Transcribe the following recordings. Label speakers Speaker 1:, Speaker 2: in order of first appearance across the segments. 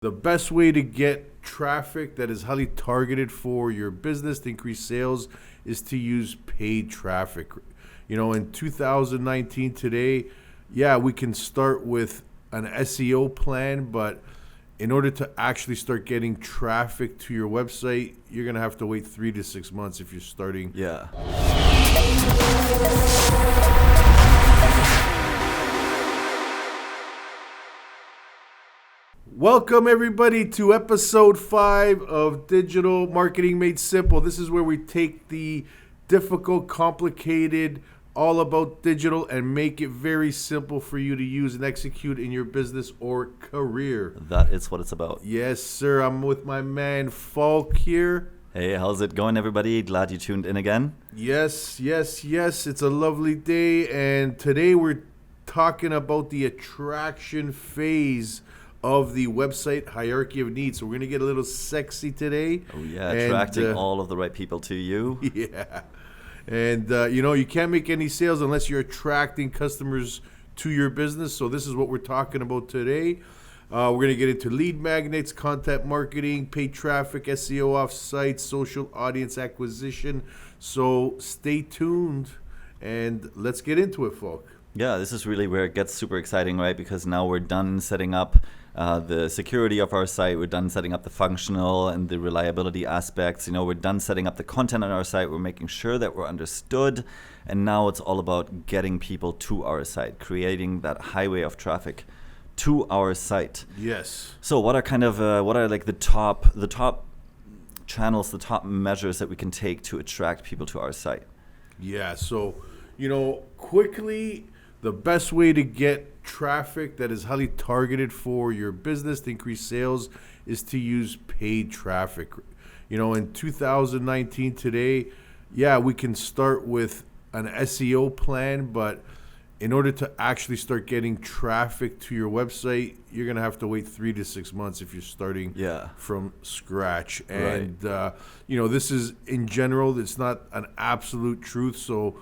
Speaker 1: The best way to get traffic that is highly targeted for your business to increase sales is to use paid traffic. In 2019 today, we can start with an SEO plan, but in order to actually start getting traffic to your website, you're going to have to wait 3 to 6 months if you're starting.
Speaker 2: Yeah.
Speaker 1: Welcome everybody to episode 5 of Digital Marketing Made Simple. This is where we take the difficult, complicated, all about digital and make it very simple for you to use and execute in your business or career.
Speaker 2: That is what it's about.
Speaker 1: Yes, sir. I'm with my man Falk here.
Speaker 2: Hey, how's it going, everybody? Glad you tuned in again.
Speaker 1: Yes. It's a lovely day, and today we're talking about the attraction phase of the website hierarchy of needs. So we're going to get a little sexy today.
Speaker 2: Oh, yeah, attracting all of the right people to you.
Speaker 1: Yeah. And, you can't make any sales unless you're attracting customers to your business. So this is what we're talking about today. We're going to get into lead magnets, content marketing, paid traffic, SEO off-site, social audience acquisition. So stay tuned and let's get into it, folk.
Speaker 2: Yeah, this is really where it gets super exciting, right? Because now we're done setting up the security of our site. We're done setting up the functional and the reliability aspects. We're done setting up the content on our site. We're making sure that we're understood. And now it's all about getting people to our site, creating that highway of traffic to our site.
Speaker 1: Yes.
Speaker 2: So what are like the top channels, the top measures that we can take to attract people to our site?
Speaker 1: Yeah. So, quickly, the best way to get traffic that is highly targeted for your business to increase sales is to use paid traffic. In 2019 today, we can start with an SEO plan, but in order to actually start getting traffic to your website, you're going to have to wait 3 to 6 months if you're starting from scratch. And, this is in general, it's not an absolute truth. So,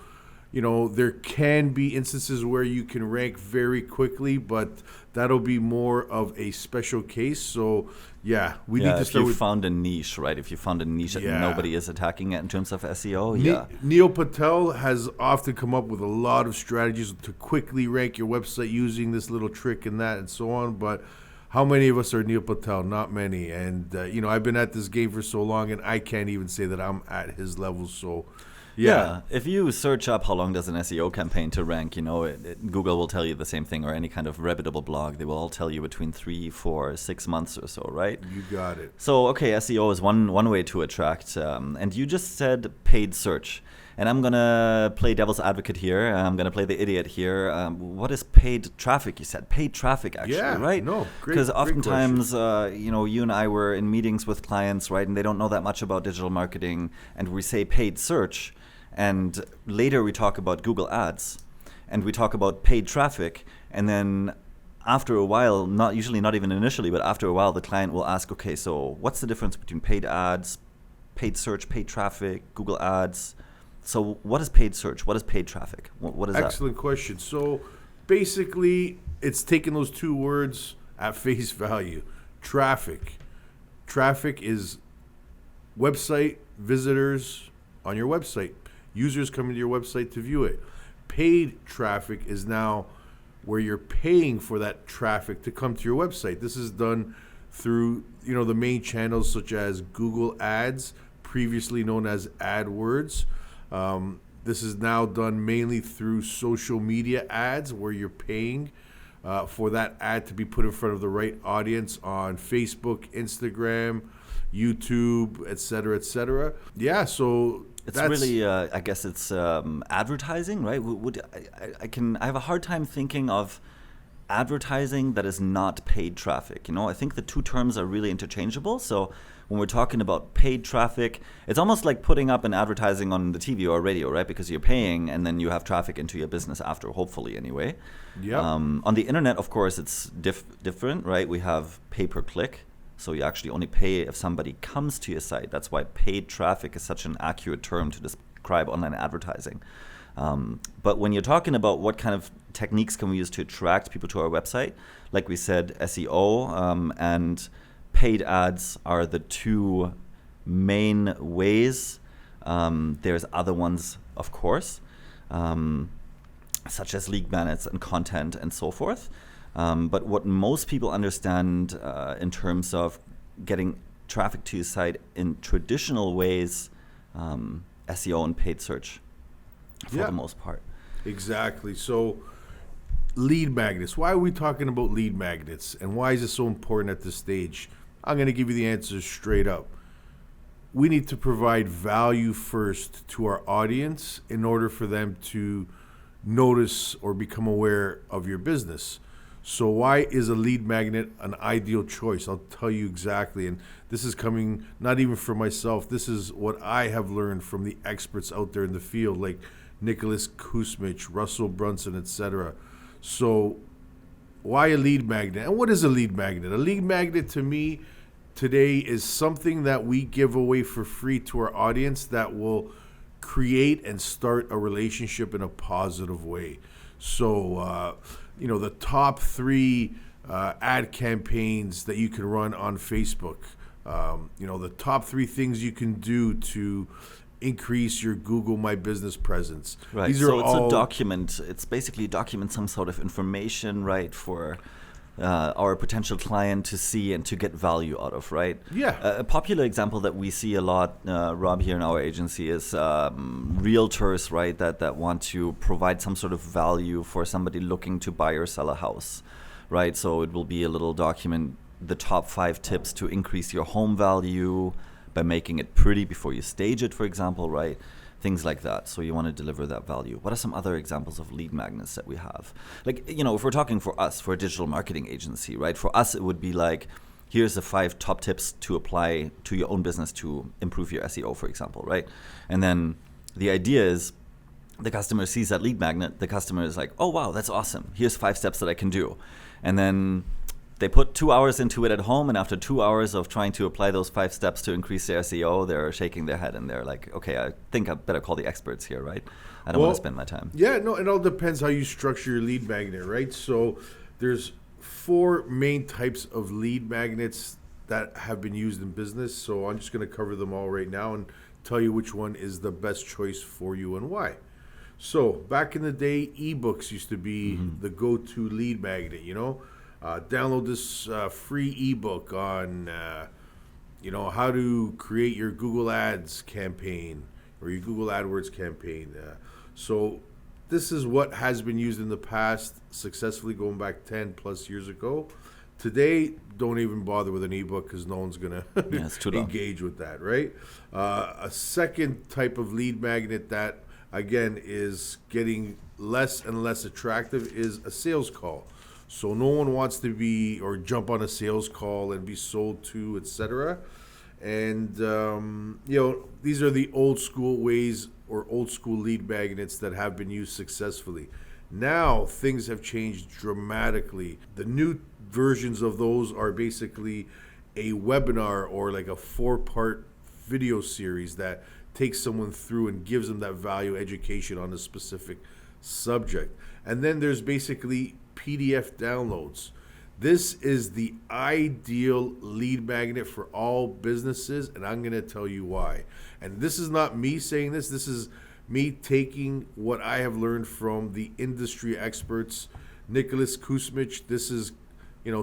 Speaker 1: there can be instances where you can rank very quickly, but that'll be more of a special case. So, we need to start with...
Speaker 2: If you found a niche, right? If you found a niche that nobody is attacking it in terms of SEO,
Speaker 1: Neil Patel has often come up with a lot of strategies to quickly rank your website using this little trick and that and so on, but how many of us are Neil Patel? Not many. And, I've been at this game for so long, and I can't even say that I'm at his level, so...
Speaker 2: Yeah, if you search up how long does an SEO campaign to rank, Google will tell you the same thing, or any kind of reputable blog. They will all tell you between 3, 4, 6 months or so, right?
Speaker 1: You got it.
Speaker 2: So, okay, SEO is one way to attract. And you just said paid search. And I'm going to play devil's advocate here. I'm going to play the idiot here. What is paid traffic? You said paid traffic, actually, right?
Speaker 1: No, great.
Speaker 2: Because oftentimes, you and I were in meetings with clients, right? And they don't know that much about digital marketing. And we say paid search. And later we talk about Google Ads. And we talk about paid traffic. And then after a while, not even initially, but after a while, the client will ask, okay, so what's the difference between paid ads, paid search, paid traffic, Google Ads? So what is paid search? What is paid traffic? What is that?
Speaker 1: Excellent question. So basically, it's taking those two words at face value. Traffic. Traffic is website visitors on your website. Users coming to your website to view it. Paid traffic is now where you're paying for that traffic to come to your website. This is done through, the main channels such as Google Ads, previously known as AdWords. This is now done mainly through social media ads, where you're paying for that ad to be put in front of the right audience on Facebook, Instagram, YouTube, et cetera. Yeah, so
Speaker 2: it's really, I guess it's advertising, right? I have a hard time thinking of advertising that is not paid traffic. I think the two terms are really interchangeable. So when we're talking about paid traffic, it's almost like putting up an advertising on the TV or radio, right? Because you're paying and then you have traffic into your business after, hopefully anyway.
Speaker 1: Yeah.
Speaker 2: On the internet, of course, it's different, right? We have pay-per-click. So you actually only pay if somebody comes to your site. That's why paid traffic is such an accurate term to describe online advertising. But when you're talking about what kind of techniques can we use to attract people to our website, like we said, SEO and paid ads are the two main ways. There's other ones, of course, such as lead magnets and content and so forth. But what most people understand in terms of getting traffic to your site in traditional ways, SEO and paid search for the most part.
Speaker 1: Exactly. So lead magnets. Why are we talking about lead magnets? And why is it so important at this stage? I'm going to give you the answers straight up. We need to provide value first to our audience in order for them to notice or become aware of your business. So why is a lead magnet an ideal choice? I'll tell you exactly. And this is coming not even from myself. This is what I have learned from the experts out there in the field, like Nicholas Kusmich, Russell Brunson, etc. So why a lead magnet? And what is a lead magnet? A lead magnet to me today is something that we give away for free to our audience that will create and start a relationship in a positive way. So, the top 3 ad campaigns that you can run on Facebook, the top 3 things you can do to increase your Google My Business presence.
Speaker 2: Right.
Speaker 1: These
Speaker 2: so
Speaker 1: are
Speaker 2: it's
Speaker 1: all
Speaker 2: a document. It's basically document some sort of information, right, for our potential client to see and to get value out of, right?
Speaker 1: Yeah.
Speaker 2: A popular example that we see a lot, Rob, here in our agency is realtors, right, that want to provide some sort of value for somebody looking to buy or sell a house, right? So it will be a little document, the top 5 tips to increase your home value by making it pretty before you stage it, for example, right? Things like that. So you want to deliver that value. What are some other examples of lead magnets that we have? Like, if we're talking for us, for a digital marketing agency, right? For us, it would be like, here's the 5 top tips to apply to your own business to improve your SEO, for example, right? And then the idea is the customer sees that lead magnet. The customer is like, oh, wow, that's awesome. Here's 5 steps that I can do. And then they put 2 hours into it at home, and after 2 hours of trying to apply those 5 steps to increase their SEO, they're shaking their head and they're like, okay, I think I better call the experts here, right? I don't want to spend my time.
Speaker 1: Yeah, no, it all depends how you structure your lead magnet, right? So there's 4 main types of lead magnets that have been used in business. So I'm just going to cover them all right now and tell you which one is the best choice for you and why. So back in the day, ebooks used to be the go-to lead magnet, download this free ebook on, how to create your Google Ads campaign or your Google AdWords campaign. So this is what has been used in the past successfully going back 10 plus years ago. Today, don't even bother with an ebook because no one's going to engage with that, right? A second type of lead magnet that, again, is getting less and less attractive is a sales call. So no one wants to be or jump on a sales call and be sold to, etc. And, these are the old school ways or old school lead magnets that have been used successfully. Now things have changed dramatically. The new versions of those are basically a webinar or like a 4-part video series that takes someone through and gives them that value education on a specific subject. And then there's basically PDF downloads. This is the ideal lead magnet for all businesses, and I'm going to tell you why. And this is not me saying this. This is me taking what I have learned from the industry experts. Nicholas Kusmich, this is,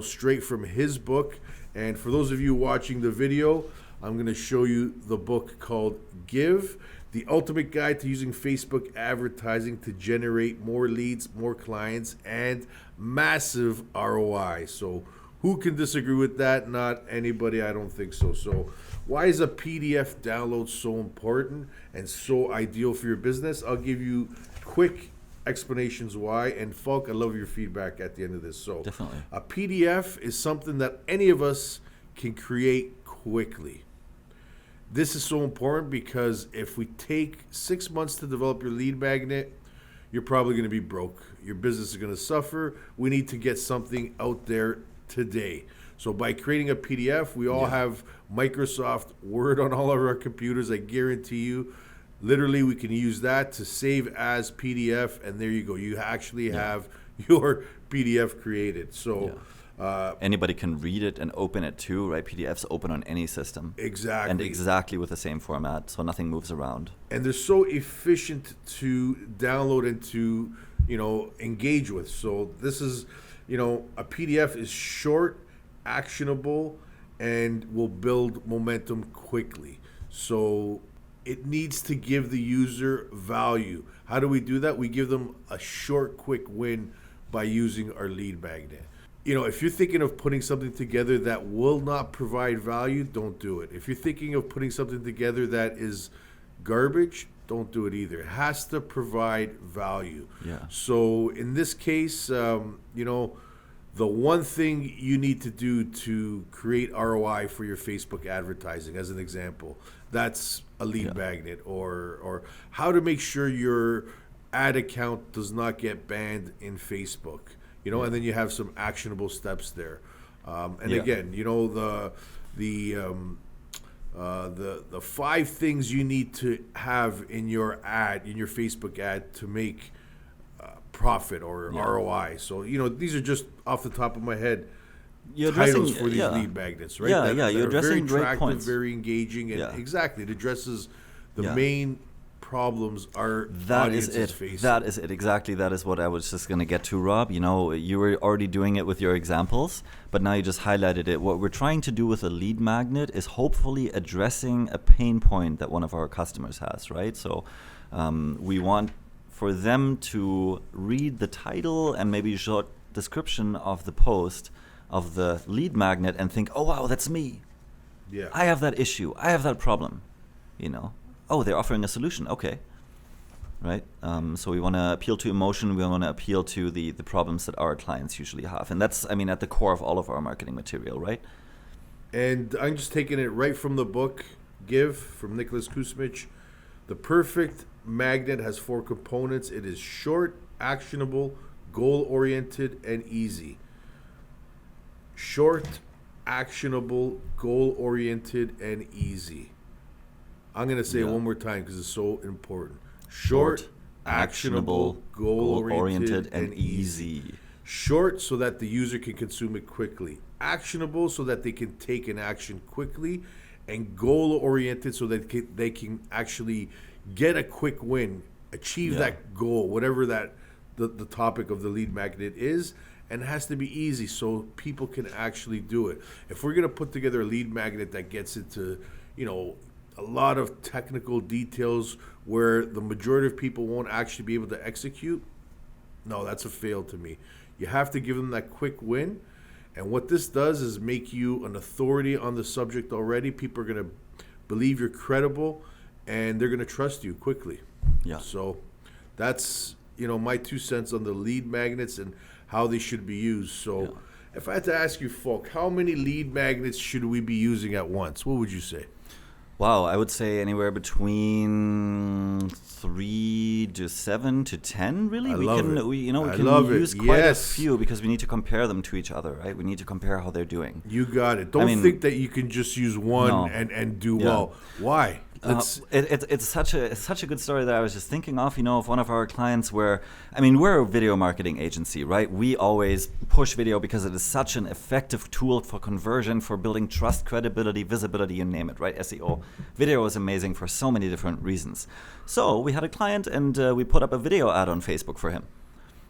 Speaker 1: straight from his book. And for those of you watching the video, I'm going to show you the book called Give, the ultimate guide to using Facebook advertising to generate more leads, more clients, and massive ROI. So who can disagree with that? Not anybody, I don't think so. So why is a PDF download so important and so ideal for your business? I'll give you quick explanations why. And Falk, I love your feedback at the end of this. So
Speaker 2: definitely,
Speaker 1: a PDF is something that any of us can create quickly. This is so important because if we take 6 months to develop your lead magnet, you're probably going to be broke. Your business is going to suffer. We need to get something out there today. So by creating a PDF, we all have Microsoft Word on all of our computers. I guarantee you, literally, we can use that to save as PDF, and there you go. You actually have your PDF created. So
Speaker 2: Anybody can read it and open it too, right? PDFs open on any system.
Speaker 1: Exactly.
Speaker 2: And exactly with the same format, so nothing moves around.
Speaker 1: And they're so efficient to download and to, engage with. So this is, a PDF is short, actionable, and will build momentum quickly. So it needs to give the user value. How do we do that? We give them a short, quick win by using our lead magnet. If you're thinking of putting something together that will not provide value, don't do it. If you're thinking of putting something together that is garbage, don't do it either. It has to provide value.
Speaker 2: Yeah.
Speaker 1: So in this case, the one thing you need to do to create ROI for your Facebook advertising, as an example, that's a lead magnet, or how to make sure your ad account does not get banned in Facebook. And then you have some actionable steps there. Again, the 5 things you need to have in your ad, in your Facebook ad, to make profit or ROI. So these are just off the top of my head. Titles for these lead magnets, right?
Speaker 2: You're addressing
Speaker 1: very
Speaker 2: great
Speaker 1: attractive,
Speaker 2: points.
Speaker 1: very engaging, and exactly, it addresses the main problems our audience is facing.
Speaker 2: That is it, exactly. That is what I was just going to get to, Rob. You were already doing it with your examples, but now you just highlighted it. What we're trying to do with a lead magnet is hopefully addressing a pain point that one of our customers has, right? So we want for them to read the title and maybe a short description of the post of the lead magnet and think, oh, wow, that's me.
Speaker 1: Yeah.
Speaker 2: I have that issue. I have that problem. Oh, they're offering a solution. Okay. Right? So we want to appeal to emotion. We want to appeal to the problems that our clients usually have. And that's, at the core of all of our marketing material, right?
Speaker 1: And I'm just taking it right from the book, Give, from Nicholas Kusmich. The perfect magnet has 4 components. It is short, actionable, goal-oriented, and easy. Short, actionable, goal-oriented, and easy. I'm going to say it one more time because it's so important. Short, actionable, goal-oriented, and easy. Short so that the user can consume it quickly. Actionable so that they can take an action quickly. And goal-oriented so that they can actually get a quick win, achieve that goal, whatever that the topic of the lead magnet is. And it has to be easy so people can actually do it. If we're going to put together a lead magnet that gets into, a lot of technical details where the majority of people won't actually be able to execute, no, that's a fail to me. You have to give them that quick win. And what this does is make you an authority on the subject already. People are going to believe you're credible, and they're going to trust you quickly.
Speaker 2: Yeah.
Speaker 1: So that's, my 2 cents on the lead magnets and how they should be used. So if I had to ask you, Folk, how many lead magnets should we be using at once? What would you say?
Speaker 2: Wow, I would say anywhere between 3 to 7 to 10. Really, we can use quite a few because we need to compare them to each other, right? We need to compare how they're doing.
Speaker 1: You got it. Don't think that you can just use one and do well. Why?
Speaker 2: It's such a good story that I was just thinking of one of our clients where, we're a video marketing agency, right? We always push video because it is such an effective tool for conversion, for building trust, credibility, visibility, you name it, right? SEO. Video is amazing for so many different reasons. So we had a client and we put up a video ad on Facebook for him.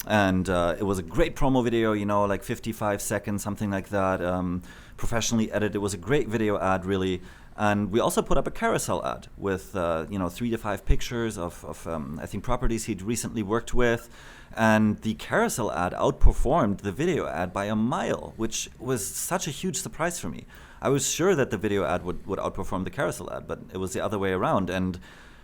Speaker 2: And it was a great promo video, like 55 seconds, something like that, professionally edited. It was a great video ad, really. And we also put up a carousel ad with 3 to 5 pictures of I think properties he'd recently worked with, and the carousel ad outperformed the video ad by a mile, which was such a huge surprise for me. I was sure that the video ad would outperform the carousel ad, but it was the other way around. And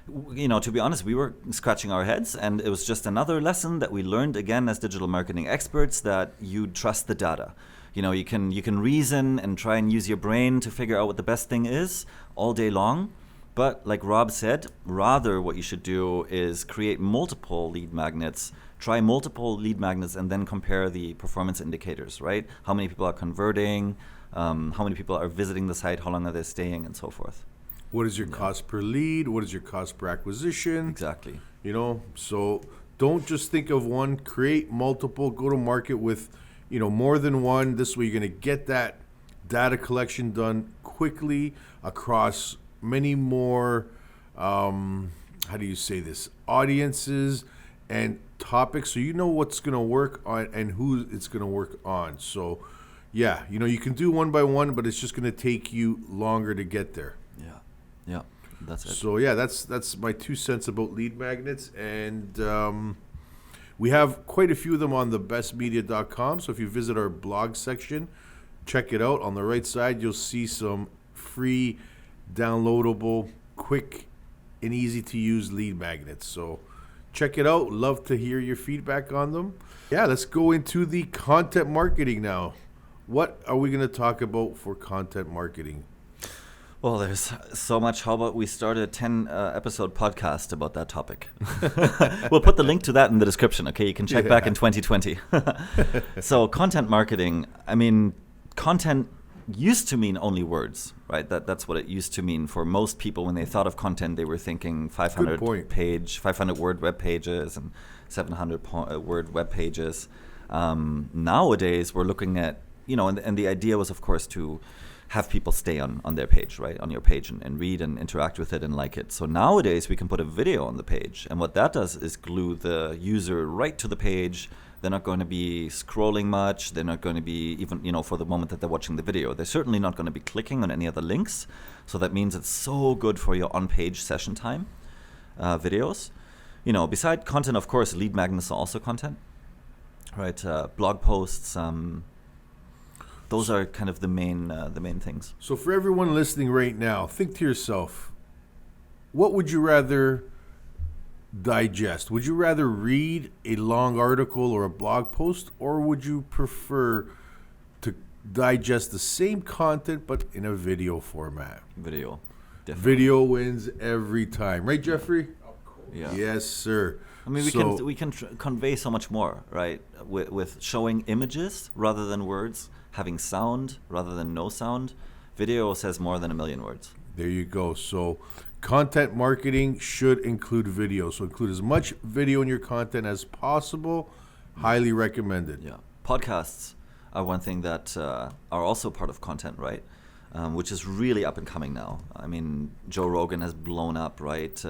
Speaker 2: to be honest, we were scratching our heads, and it was just another lesson that we learned again as digital marketing experts, that you trust the data. You can reason and try and use your brain to figure out what the best thing is all day long. But like Rob said, rather what you should do is create multiple lead magnets, try multiple lead magnets, and then compare the performance indicators, right? How many people are converting, how many people are visiting the site, how long are they staying, and so forth.
Speaker 1: What is your cost per lead? What is your cost per acquisition?
Speaker 2: Exactly.
Speaker 1: So don't just think of one, create multiple, go to market with more than one. This way you're going to get that data collection done quickly across many more, how do you say this, audiences and topics, so you know what's going to work on and who it's going to work on. So yeah, you can do one by one, but it's just going to take you longer to get there.
Speaker 2: Yeah, that's it.
Speaker 1: So yeah, that's my 2 cents about lead magnets, and we have quite a few of them on thebestmedia.com. So if you visit our blog section, check it out. On the right side, you'll see some free, downloadable, quick, and easy to use lead magnets. So check it out. Love to hear your feedback on them. Yeah, let's go into the content marketing now. What are we going to talk about for content marketing?
Speaker 2: Well, there's so much. How about we start a 10-episode podcast about that topic? We'll put the link to that in the description, okay? You can check back in 2020. So content marketing, content used to mean only words, right? That's what it used to mean. For most people, when they thought of content, they were thinking 500-word web pages and 700-word web pages. Nowadays, we're looking at, and the idea was, of course, to have people stay on their page, right? On your page and read and interact with it and like it. So nowadays we can put a video on the page, and what that does is glue the user right to the page. They're not going to be scrolling much. They're not going to be even, for the moment that they're watching the video. They're certainly not going to be clicking on any other links. So that means it's so good for your on-page session time videos. Beside content, of course, lead magnets are also content, right? Blog posts, those are kind of the main things.
Speaker 1: So for everyone listening right now, think to yourself, what would you rather digest? Would you rather read a long article or a blog post, or would you prefer to digest the same content but in a video format?
Speaker 2: Video. Definitely.
Speaker 1: Video wins every time. Right, Jeffrey?
Speaker 3: Of course.
Speaker 2: Yeah.
Speaker 1: Yes, sir.
Speaker 2: We can convey so much more, right? With showing images rather than words, having sound rather than no sound. Video says more than 1,000,000 words.
Speaker 1: There you go. So content marketing should include video. So include as much video in your content as possible. Highly recommended.
Speaker 2: Yeah. Podcasts are one thing that are also part of content, right? Which is really up and coming now. Joe Rogan has blown up, right?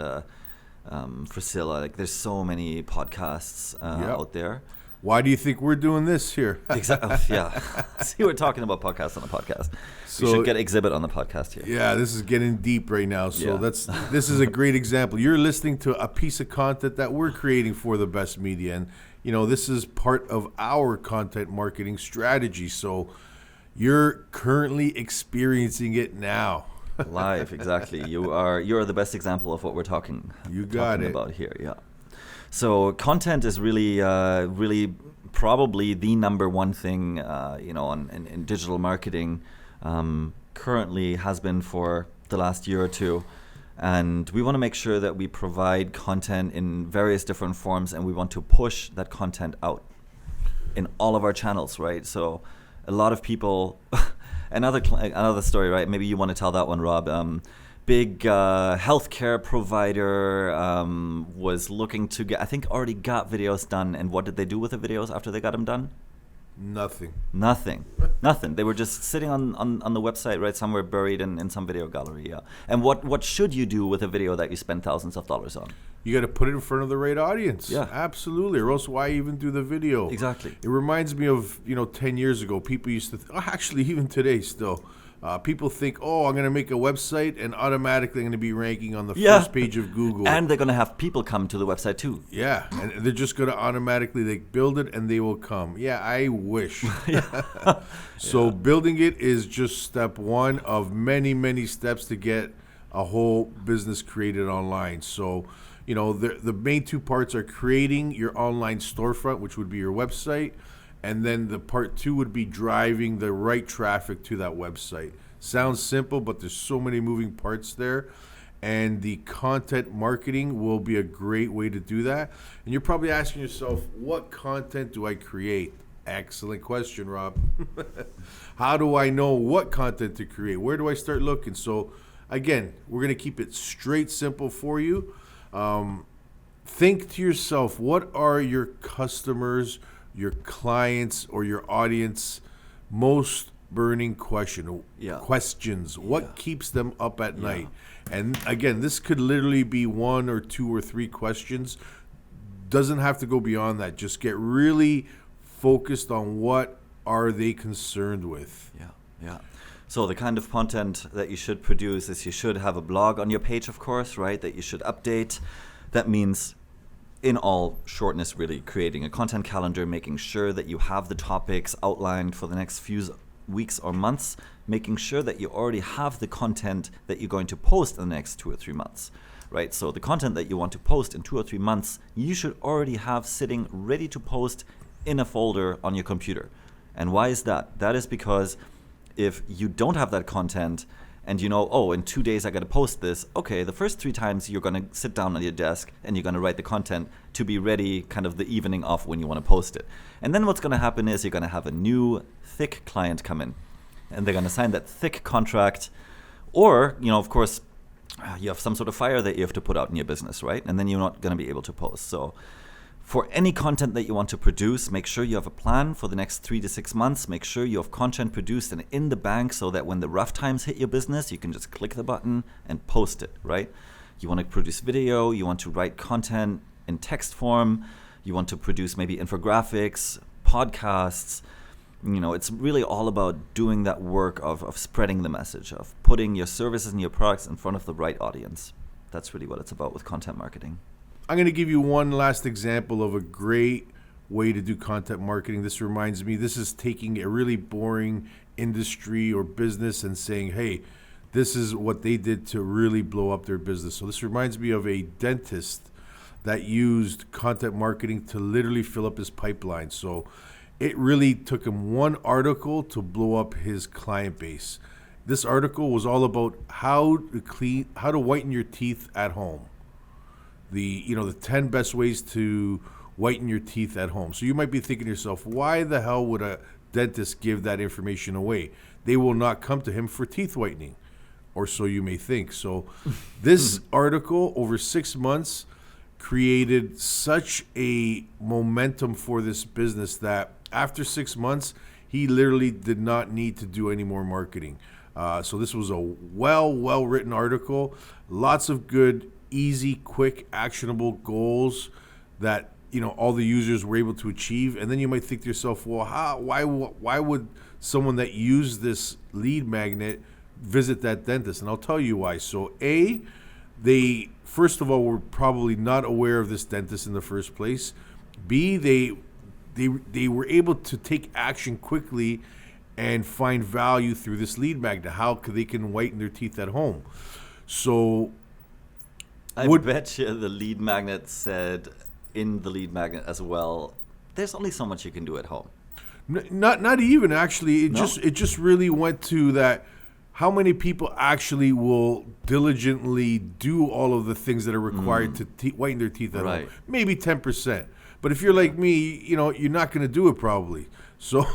Speaker 2: Priscilla, there's so many podcasts out there.
Speaker 1: Why do you think we're doing this here?
Speaker 2: Exactly. Yeah. See, we're talking about podcasts on the podcast. So, we should get Exhibit on the podcast here.
Speaker 1: Yeah, this is getting deep right now. So this is a great example. You're listening to a piece of content that we're creating for the Best Media, and this is part of our content marketing strategy. So you're currently experiencing it now.
Speaker 2: Live, exactly. You're the best example of what we're talking about here. Yeah. So content is really probably the number one thing, in digital marketing. Currently has been for the last year or two, and we want to make sure that we provide content in various different forms, and we want to push that content out in all of our channels, right? So a lot of people. Another story, right? Maybe you want to tell that one, Rob. Big healthcare provider was looking to get, I think already got videos done. And what did they do with the videos after they got them done?
Speaker 1: Nothing.
Speaker 2: They were just sitting on the website, right, somewhere buried in some video gallery. Yeah. And what should you do with a video that you spend thousands of dollars on?
Speaker 1: You got to put it in front of the right audience.
Speaker 2: Yeah.
Speaker 1: Absolutely. Or else why even do the video?
Speaker 2: Exactly.
Speaker 1: It reminds me of, 10 years ago, people used to, actually even today still, people think, I'm going to make a website and automatically I'm going to be ranking on the first page of Google.
Speaker 2: And they're going to have people come to the website too.
Speaker 1: Yeah. And they're just going to automatically build it and they will come. Yeah, I wish. So building it is just step one of many, many steps to get a whole business created online. So, the main two parts are creating your online storefront, which would be your website, and then the part two would be driving the right traffic to that website. Sounds simple, but there's so many moving parts there, and the content marketing will be a great way to do that. And you're probably asking yourself, what content do I create? Excellent question, Rob. How do I know what content to create? Where do I start looking? So again, we're going to keep it straight, simple for you. Think to yourself, what are your customers your clients or your audience most burning questions. What keeps them up at night? And again, this could literally be 1 or 2 or 3 questions. Doesn't have to go beyond that. Just get really focused on what are they concerned with.
Speaker 2: Yeah. So the kind of content that you should produce is you should have a blog on your page, of course, right, that you should update. That means, in all shortness, really creating a content calendar, making sure that you have the topics outlined for the next few weeks or months, making sure that you already have the content that you're going to post in the next 2 or 3 months, right? So the content that you want to post in 2 or 3 months, you should already have sitting ready to post in a folder on your computer. And why is that? That is because if you don't have that content and you know, in 2 days I got to post this, okay, the first 3 times you're going to sit down on your desk and you're going to write the content to be ready kind of the evening of when you want to post it. And then what's going to happen is you're going to have a new thick client come in and they're going to sign that thick contract, or, of course, you have some sort of fire that you have to put out in your business, right? And then you're not going to be able to post. So for any content that you want to produce, make sure you have a plan for the next 3 to 6 months. Make sure you have content produced and in the bank so that when the rough times hit your business, you can just click the button and post it, right? You want to produce video, you want to write content in text form, you want to produce maybe infographics, podcasts. It's really all about doing that work of spreading the message, of putting your services and your products in front of the right audience. That's really what it's about with content marketing.
Speaker 1: I'm going to give you one last example of a great way to do content marketing. This reminds me, this is taking a really boring industry or business and saying, hey, this is what they did to really blow up their business. So this reminds me of a dentist that used content marketing to literally fill up his pipeline. So it really took him one article to blow up his client base. This article was all about how to whiten your teeth at home. The 10 best ways to whiten your teeth at home. So you might be thinking to yourself, why the hell would a dentist give that information away? They will not come to him for teeth whitening, or so you may think. So this article over 6 months created such a momentum for this business that after 6 months, he literally did not need to do any more marketing. So this was a well-written article, lots of good, easy, quick, actionable goals that all the users were able to achieve. And then you might think to yourself, well, why would someone that used this lead magnet visit that dentist? And I'll tell you why. So they first of all were probably not aware of this dentist in the first place. B, they were able to take action quickly and find value through this lead magnet, how they can whiten their teeth at home. So
Speaker 2: I bet you the lead magnet said in the lead magnet as well, there's only so much you can do at home.
Speaker 1: Not even, actually. It just really went to that, how many people actually will diligently do all of the things that are required to whiten their teeth at home? Maybe 10%. But if you're like me, you're not going to do it probably. So,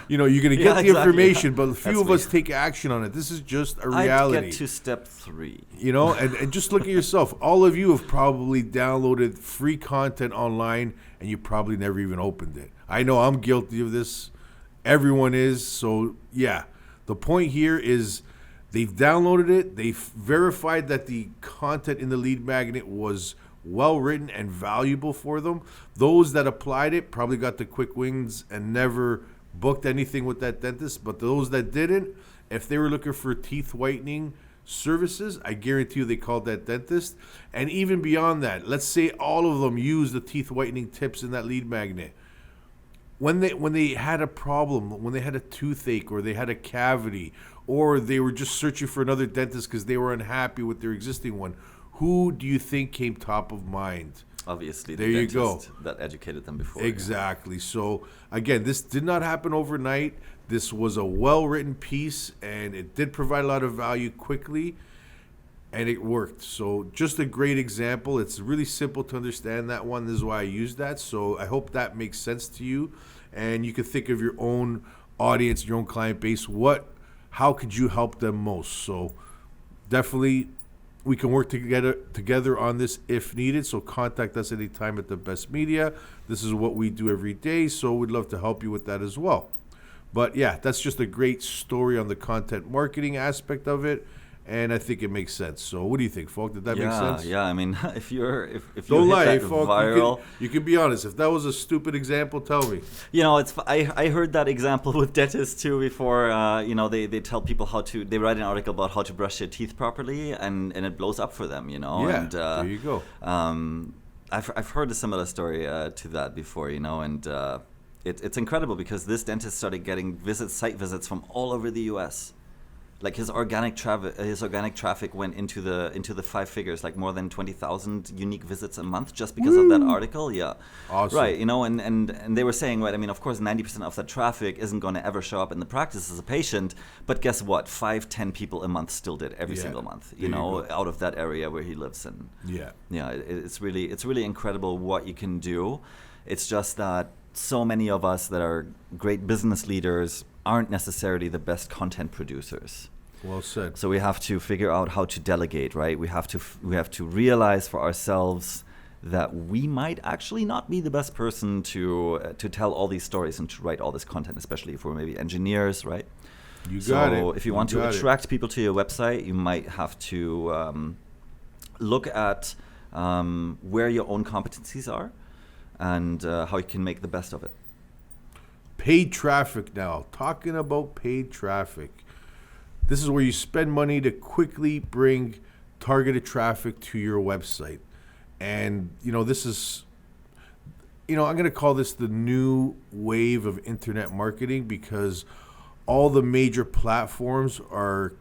Speaker 1: you're going to get the information, but a few of us take action on it. This is just a reality.
Speaker 2: I'd get to step 3.
Speaker 1: And just look at yourself. All of you have probably downloaded free content online, and you probably never even opened it. I know I'm guilty of this. Everyone is. So, yeah. The point here is they've downloaded it. They've verified that the content in the lead magnet was well-written and valuable for them. Those that applied it probably got the quick wins and never booked anything with that dentist. But those that didn't, if they were looking for teeth whitening services, I guarantee you they called that dentist. And even beyond that, let's say all of them used the teeth whitening tips in that lead magnet. When they had a problem, when they had a toothache or they had a cavity, or they were just searching for another dentist because they were unhappy with their existing one, who do you think came top of mind?
Speaker 2: Obviously,
Speaker 1: there
Speaker 2: the
Speaker 1: you
Speaker 2: dentist
Speaker 1: go.
Speaker 2: That educated them before.
Speaker 1: Exactly. So again, this did not happen overnight. This was a well-written piece, and it did provide a lot of value quickly, and it worked. So just a great example. It's really simple to understand that one. This is why I use that. So I hope that makes sense to you, and you can think of your own audience, your own client base. How could you help them most? So definitely We can work together on this if needed. So contact us anytime at The Best Media. This is what we do every day. So we'd love to help you with that as well. But yeah, that's just a great story on the content marketing aspect of it. And I think it makes sense. So what do you think, Falk? Did that make sense?
Speaker 2: Yeah, I mean, if you
Speaker 1: Don't lie,
Speaker 2: hit that
Speaker 1: Falk.
Speaker 2: viral,
Speaker 1: You can be honest. If that was a stupid example, tell me.
Speaker 2: I heard that example with dentists too before. They tell people they write an article about how to brush their teeth properly, and it blows up for them.
Speaker 1: Yeah,
Speaker 2: and,
Speaker 1: there you go.
Speaker 2: I've heard a similar story to that before. And it's incredible because this dentist started getting site visits from all over the U.S. Like his organic traffic went into the five figures, like more than 20,000 unique visits a month just because of that article. Yeah,
Speaker 1: awesome.
Speaker 2: Right. And they were saying, right, I mean, of course, 90% of that traffic isn't going to ever show up in the practice as a patient, but guess what? 5-10 people a month still did every single month. Out of that area where he lives in. Yeah. It's really incredible what you can do. It's just that so many of us that are great business leaders aren't necessarily the best content producers.
Speaker 1: Well said.
Speaker 2: So we have to figure out how to delegate, right? We have to realize for ourselves that we might actually not be the best person to tell all these stories and to write all this content, especially if we're maybe engineers, right?
Speaker 1: You got it.
Speaker 2: So if you want to attract people to your website, you might have to look at where your own competencies are and how you can make the best of it.
Speaker 1: Paid traffic now. Talking about paid traffic. This is where you spend money to quickly bring targeted traffic to your website. And, this is, I'm going to call this the new wave of internet marketing because all the major platforms are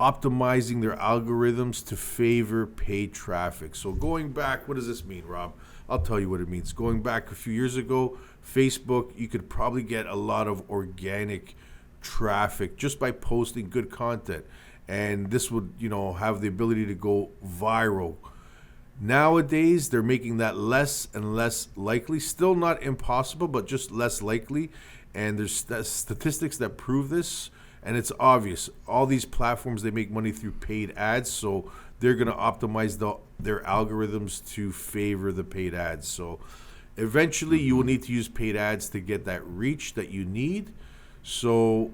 Speaker 1: optimizing their algorithms to favor paid traffic. So going back, what does this mean, Rob? I'll tell you what it means. Going back a few years ago, Facebook, you could probably get a lot of organic traffic just by posting good content. And this would, have the ability to go viral. Nowadays, they're making that less and less likely. Still not impossible, but just less likely. And there's statistics that prove this. And it's obvious. All these platforms, they make money through paid ads. So they're going to optimize their algorithms to favor the paid ads. So eventually, you will need to use paid ads to get that reach that you need. So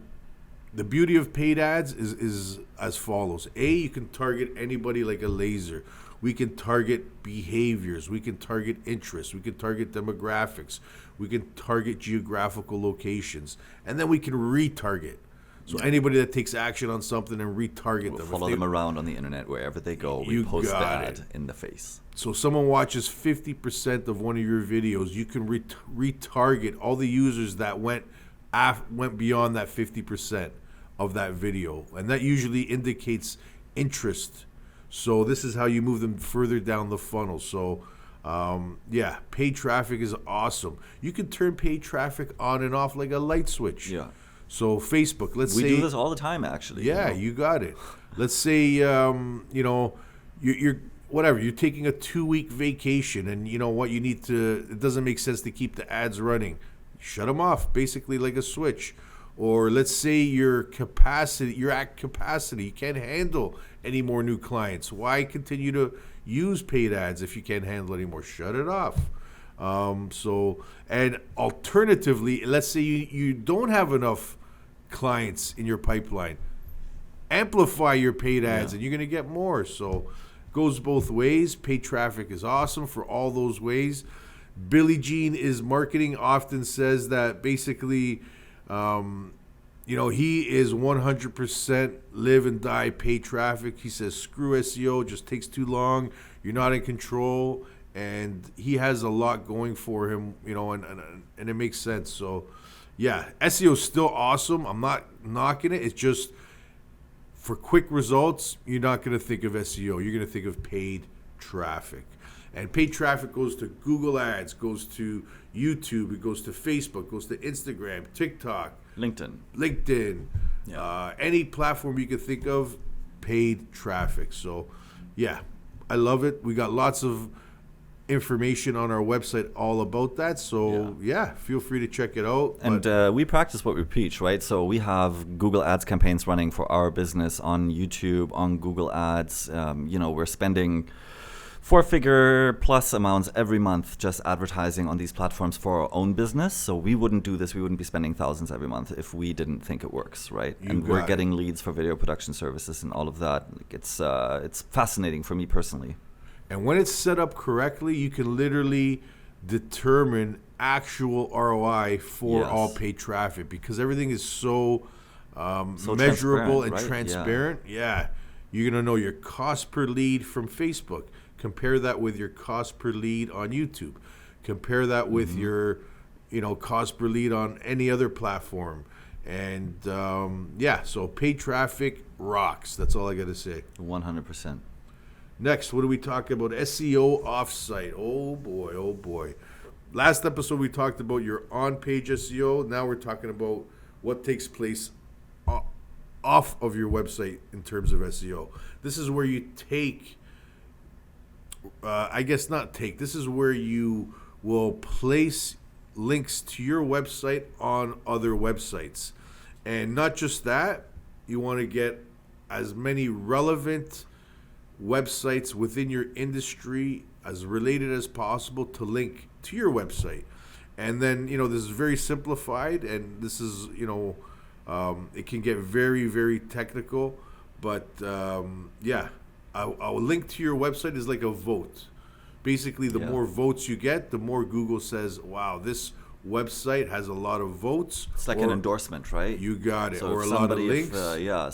Speaker 1: the beauty of paid ads is as follows. A, you can target anybody like a laser. We can target behaviors. We can target interests. We can target demographics. We can target geographical locations. And then we can retarget. So anybody that takes action on something and retarget them.
Speaker 2: Follow them around on the internet wherever they go. We post the ad in the face.
Speaker 1: So someone watches 50% of one of your videos, you can retarget all the users that went beyond that 50% of that video. And that usually indicates interest. So this is how you move them further down the funnel. So paid traffic is awesome. You can turn paid traffic on and off like a light switch.
Speaker 2: Yeah.
Speaker 1: So Facebook, we
Speaker 2: do this all the time, actually.
Speaker 1: Yeah, you got it. Let's say, you're taking a 2-week vacation and it doesn't make sense to keep the ads running. Shut them off, basically like a switch. Or let's say you're at capacity. You can't handle any more new clients. Why continue to use paid ads if you can't handle it anymore? Shut it off. And alternatively, let's say you don't have enough clients in your pipeline. Amplify your paid ads and you're going to get more. So goes both ways. Paid traffic is awesome for all those ways. Billie Jean is Marketing often says that basically, he is 100% live and die paid traffic. He says, screw SEO, just takes too long. You're not in control. And he has a lot going for him, and it makes sense. So, SEO is still awesome. I'm not knocking it. It's just for quick results, you're not going to think of SEO. You're going to think of paid traffic. And paid traffic goes to Google Ads, goes to YouTube, it goes to Facebook, goes to Instagram, TikTok, LinkedIn, any platform you can think of, paid traffic. So, I love it. We got lots of information on our website all about that. So yeah, feel free to check it out.
Speaker 2: And we practice what we preach, right? So we have Google Ads campaigns running for our business on YouTube, on Google Ads. We're spending 4-figure plus amounts every month just advertising on these platforms for our own business. So we wouldn't do this. We wouldn't be spending thousands every month if we didn't think it works, right? We're getting leads for video production services and all of that. It's fascinating for me personally.
Speaker 1: And when it's set up correctly, you can literally determine actual ROI for all paid traffic, because everything is so measurable and transparent. Yeah. You're going to know your cost per lead from Facebook. Compare that with your cost per lead on YouTube. Compare that with your, cost per lead on any other platform. And so paid traffic rocks. That's all I got to say.
Speaker 2: 100%.
Speaker 1: Next, what do we talk about? SEO offsite. Oh boy. Last episode we talked about your on-page SEO. Now we're talking about what takes place off of your website in terms of SEO. This is where you this is where you will place links to your website on other websites. And not just that, you want to get as many relevant websites within your industry as related as possible to link to your website. And then, this is very simplified, and this is, it can get very, very technical, but a link to your website is like a vote. Basically, the more votes you get, the more Google says, wow, this website has a lot of votes.
Speaker 2: It's like an endorsement, right?
Speaker 1: You got it.
Speaker 2: So
Speaker 1: or a lot of links.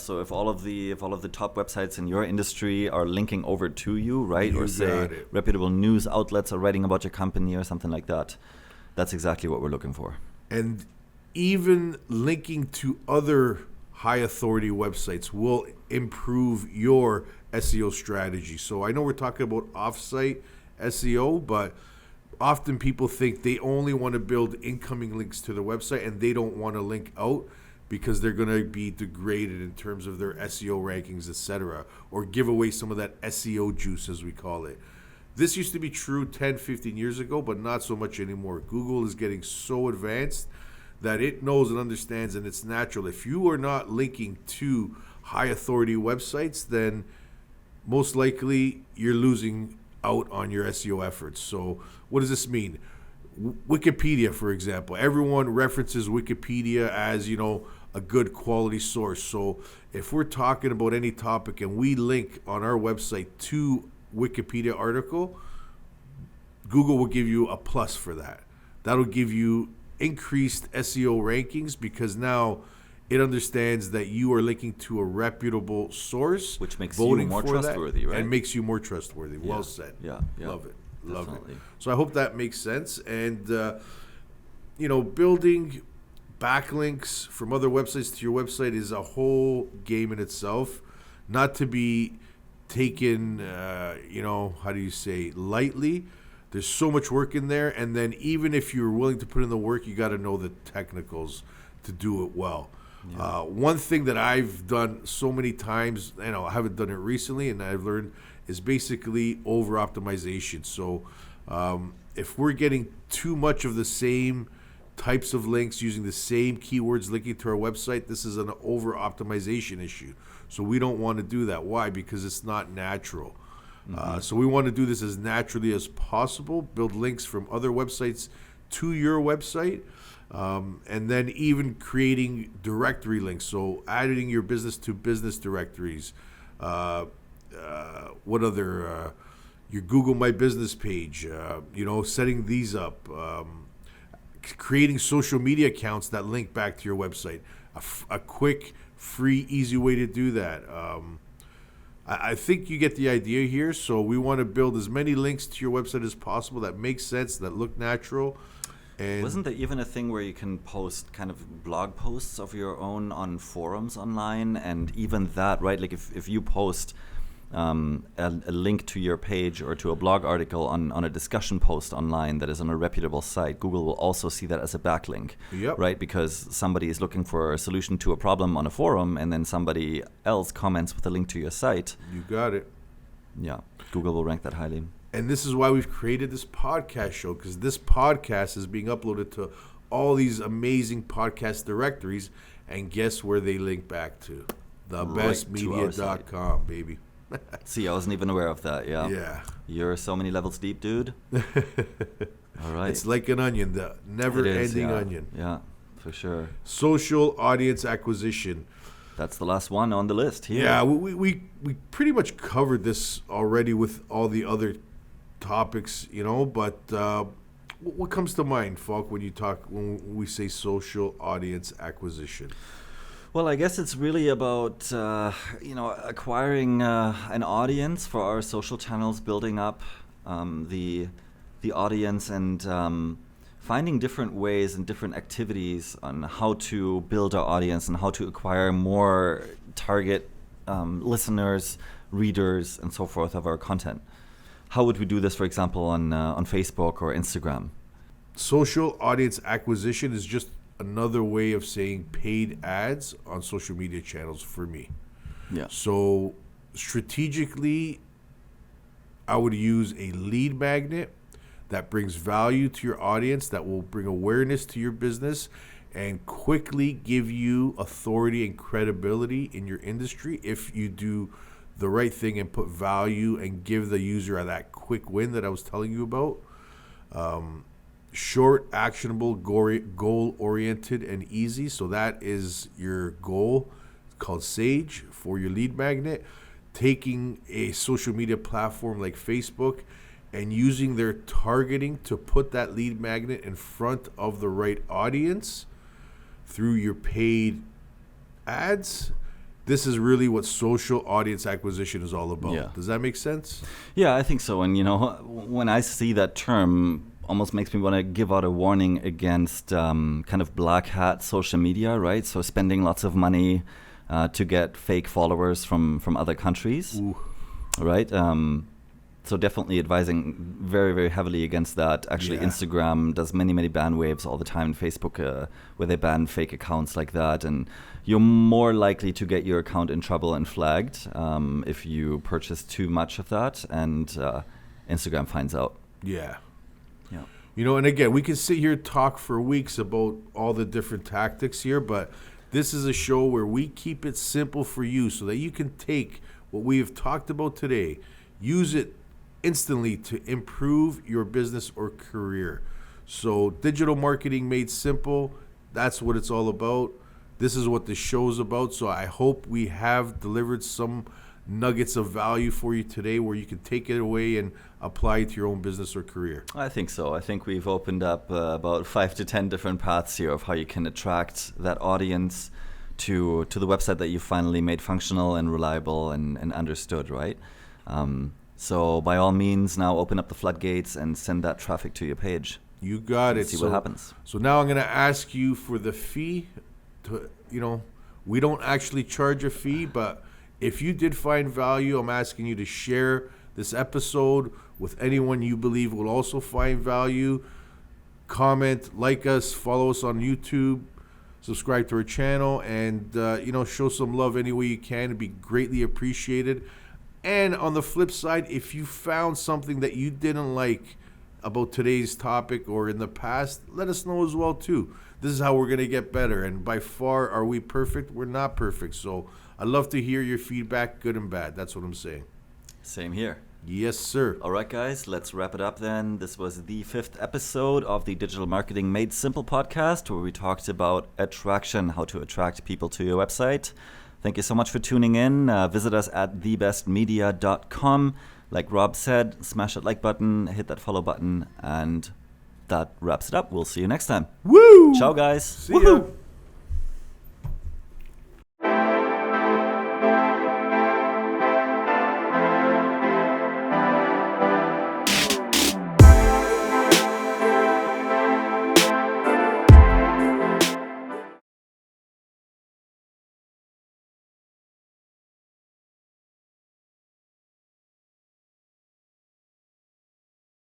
Speaker 2: So if all of the top websites in your industry are linking over to you, right? Or say reputable news outlets are writing about your company or something like that. That's exactly what we're looking for.
Speaker 1: And even linking to other high authority websites will improve your SEO strategy. So I know we're talking about offsite SEO, but often people think they only want to build incoming links to their website and they don't want to link out because they're going to be degraded in terms of their SEO rankings, etc., or give away some of that SEO juice, as we call it. This used to be true 10, 15 years ago, but not so much anymore. Google is getting so advanced that it knows and understands, and it's natural. If you are not linking to high authority websites, then most likely you're losing out on your SEO efforts. So what does this mean? Wikipedia, for example, everyone references Wikipedia as, a good quality source. So if we're talking about any topic and we link on our website to Wikipedia article, Google will give you a plus for that. That'll give you increased SEO rankings because now it understands that you are linking to a reputable source,
Speaker 2: which makes you more trustworthy, right?
Speaker 1: And makes you more trustworthy.
Speaker 2: Yeah.
Speaker 1: Well said.
Speaker 2: Yeah.
Speaker 1: Love it.
Speaker 2: Definitely.
Speaker 1: So I hope that makes sense. And building backlinks from other websites to your website is a whole game in itself, not to be taken, lightly. There's so much work in there. And then even if you're willing to put in the work, you got to know the technicals to do it well. Yeah. One thing that I've done so many times, I haven't done it recently, and I've learned is basically over optimization. So if we're getting too much of the same types of links using the same keywords linking to our website, this is an over optimization issue. So we don't want to do that. Why? Because it's not natural. So we want to do this as naturally as possible, build links from other websites to your website. And then even creating directory links, so adding your business to business directories. What other? Your Google My Business page. Setting these up. Creating social media accounts that link back to your website. A quick, free, easy way to do that. I think you get the idea here. So we want to build as many links to your website as possible that make sense, that look natural. And
Speaker 2: wasn't there even a thing where you can post kind of blog posts of your own on forums online? And even that, right? Like if you post a link to your page or to a blog article on a discussion post online that is on a reputable site, Google will also see that as a backlink, right? Because somebody is looking for a solution to a problem on a forum, and then somebody else comments with a link to your site.
Speaker 1: You got it.
Speaker 2: Yeah, Google will rank that highly.
Speaker 1: And this is why we've created this podcast show, because this podcast is being uploaded to all these amazing podcast directories. And guess where they link back to? Thebestmedia.com, baby.
Speaker 2: See, I wasn't even aware of that. Yeah.
Speaker 1: Yeah.
Speaker 2: You're so many levels deep, dude. All right.
Speaker 1: It's like an onion, the never-ending onion.
Speaker 2: Yeah, for sure.
Speaker 1: Social audience acquisition.
Speaker 2: That's the last one on the list here.
Speaker 1: Yeah, we pretty much covered this already with all the other topics, but what comes to mind, Falk, when we say social audience acquisition?
Speaker 2: Well, I guess it's really about acquiring an audience for our social channels, building up the audience, and finding different ways and different activities on how to build our audience and how to acquire more target listeners, readers, and so forth of our content. How would we do this, for example, on Facebook or Instagram?
Speaker 1: Social audience acquisition is just another way of saying paid ads on social media channels for me.
Speaker 2: Yeah.
Speaker 1: So strategically, I would use a lead magnet that brings value to your audience, that will bring awareness to your business and quickly give you authority and credibility in your industry if you do the right thing and put value and give the user that quick win that I was telling you about. Short, actionable, goal-oriented, and easy. So that is your goal. It's called SAGE for your lead magnet. Taking a social media platform like Facebook and using their targeting to put that lead magnet in front of the right audience through your paid ads. This is really what social audience acquisition is all about.
Speaker 2: Yeah.
Speaker 1: Does that make sense?
Speaker 2: Yeah, I think so. And, when I see that term, almost makes me want to give out a warning against kind of black hat social media, right? So spending lots of money to get fake followers from other countries,
Speaker 1: Ooh.
Speaker 2: right? So definitely advising very, very heavily against that. Actually,
Speaker 1: Yeah.
Speaker 2: Instagram does many, many ban waves all the time. Facebook, where they ban fake accounts like that. And you're more likely to get your account in trouble and flagged if you purchase too much of that and Instagram finds out.
Speaker 1: Yeah.
Speaker 2: Yeah.
Speaker 1: And again, we can sit here and talk for weeks about all the different tactics here, but this is a show where we keep it simple for you so that you can take what we have talked about today, use it instantly to improve your business or career. So digital marketing made simple, that's what it's all about. This is what the show's about. So I hope we have delivered some nuggets of value for you today where you can take it away and apply it to your own business or career.
Speaker 2: I think so. I think we've opened up about 5 to 10 different paths here of how you can attract that audience to the website that you finally made functional and reliable and understood, right? So by all means, now open up the floodgates and send that traffic to your page.
Speaker 1: You got it.
Speaker 2: See what happens.
Speaker 1: So now I'm going to ask you for the fee. We don't actually charge a fee, but if you did find value, I'm asking you to share this episode with anyone you believe will also find value. Comment, like us, follow us on YouTube, subscribe to our channel, and show some love any way you can. It'd be greatly appreciated. And on the flip side, if you found something that you didn't like about today's topic or in the past, let us know as well too. This is how we're going to get better. And by far, are we perfect? We're not perfect. So I'd love to hear your feedback, good and bad. That's what I'm saying.
Speaker 2: Same here.
Speaker 1: Yes, sir.
Speaker 2: All right, guys, let's wrap it up then. This was the 5th episode of the Digital Marketing Made Simple podcast, where we talked about attraction, how to attract people to your website. Thank you so much for tuning in. Visit us at thebestmedia.com. Like Rob said, smash that like button, hit that follow button, and that wraps it up. We'll see you next time.
Speaker 1: Woo!
Speaker 2: Ciao, guys.
Speaker 1: See ya.